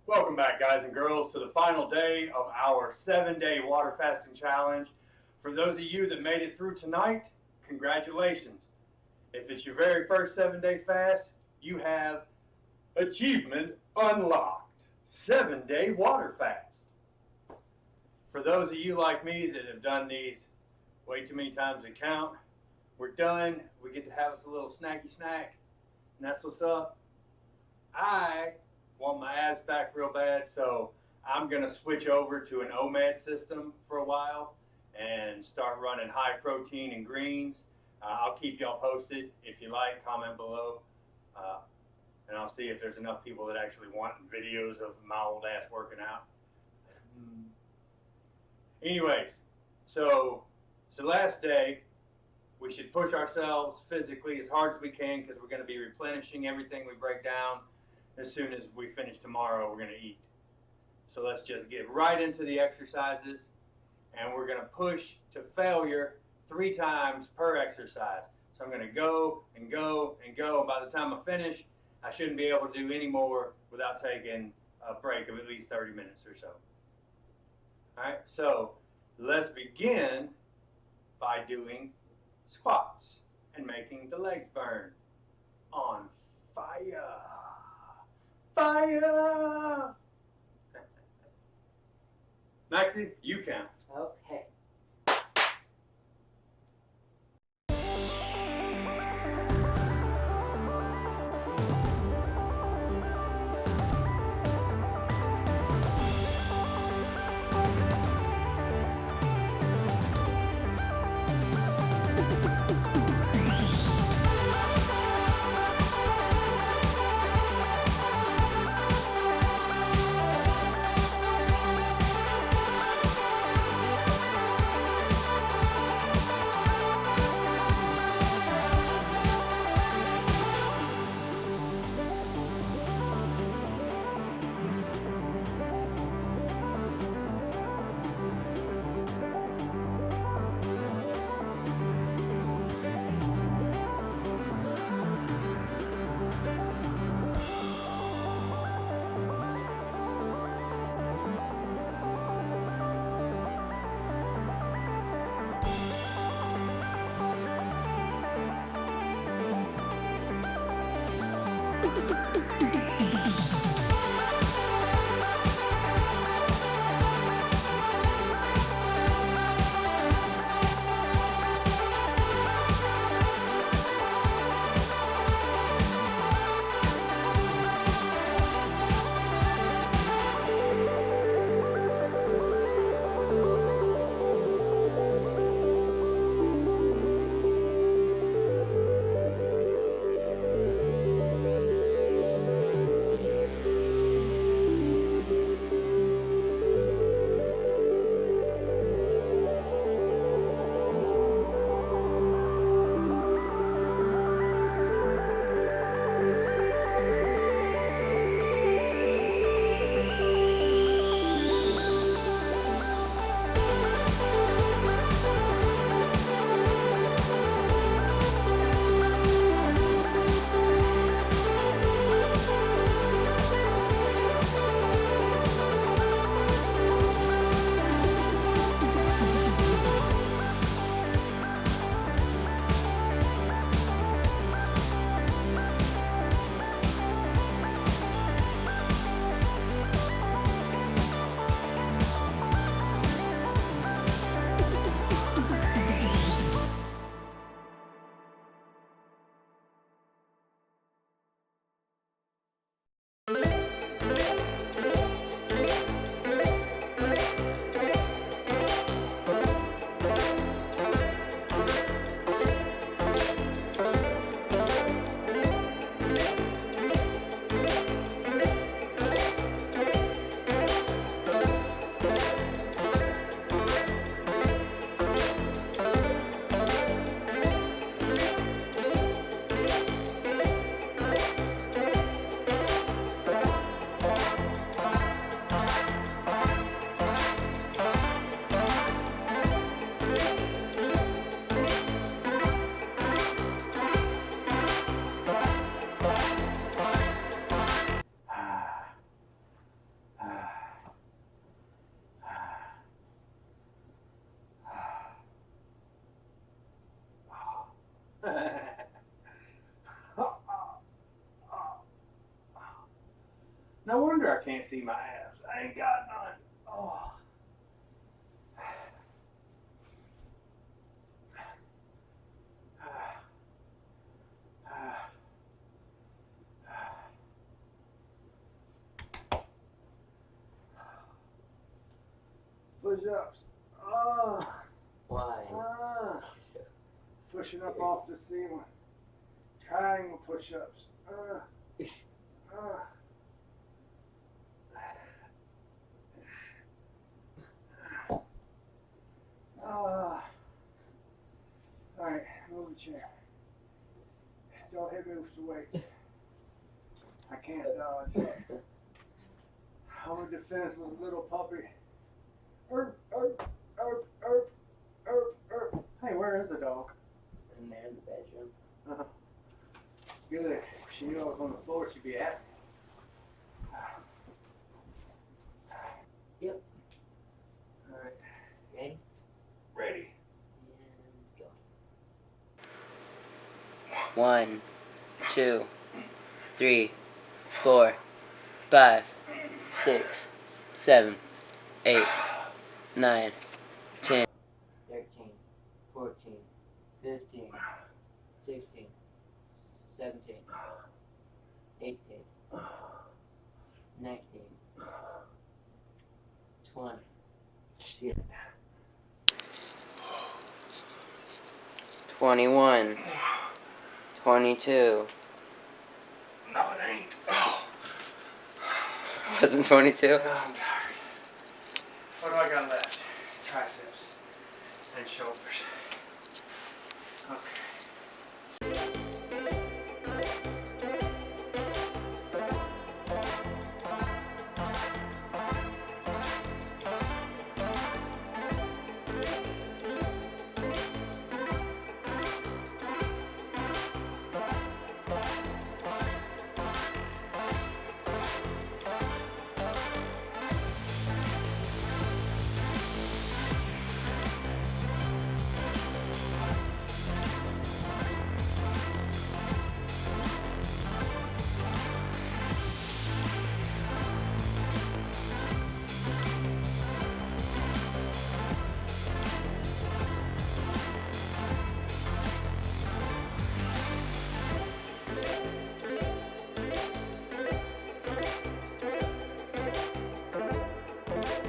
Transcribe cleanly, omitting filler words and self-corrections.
Welcome back, guys and girls, to the final day of our 7-day water fasting challenge. For those of you that made it through tonight, congratulations. If it's your very first 7-day fast, you have achievement unlocked, 7-day water fast. For those of you like me that have done these way too many times to count, we're done. We get to have us a little snacky snack, and that's what's up. I want my abs back real bad, so I'm going to switch over to an OMAD system for a while and start running high protein and greens. I'll keep y'all posted. If you like, comment below, and I'll see if there's enough people that actually want videos of my old ass working out. Anyways, so it's the last day. We should push ourselves physically as hard as we can because we're going to be replenishing everything we break down. As soon as we finish tomorrow, we're going to eat. So let's just get right into the exercises, and we're going to push to failure 3 times per exercise. So I'm going to go and go and go. By the time I finish, I shouldn't be able to do any more without taking a break of at least 30 minutes or so. All right, so let's begin by doing squats and making the legs burn on fire. Fire! Maxie, you count. Okay. No wonder I can't see my abs. I ain't got none. Oh. Push-ups. Oh. Why? Pushing up off the ceiling. Triangle push-ups. Alright, move the chair. Don't hit me with the weights. I can't dodge. I'm a defenseless little puppy. Hey, where is the dog? In there in the bedroom. Good. If she knew I was on the floor, she'd be happy. Yep. Alright. Ready? Ready. And go. 1, 2, 3, 4, 5, 6, 7, 8, 9, 10, 13, 14, 15, 16, 17, 18, 19, 20. Shit. 21, 22. No, it ain't. Oh. Wasn't 22? I'm tired. What do I got left? Triceps and shoulders.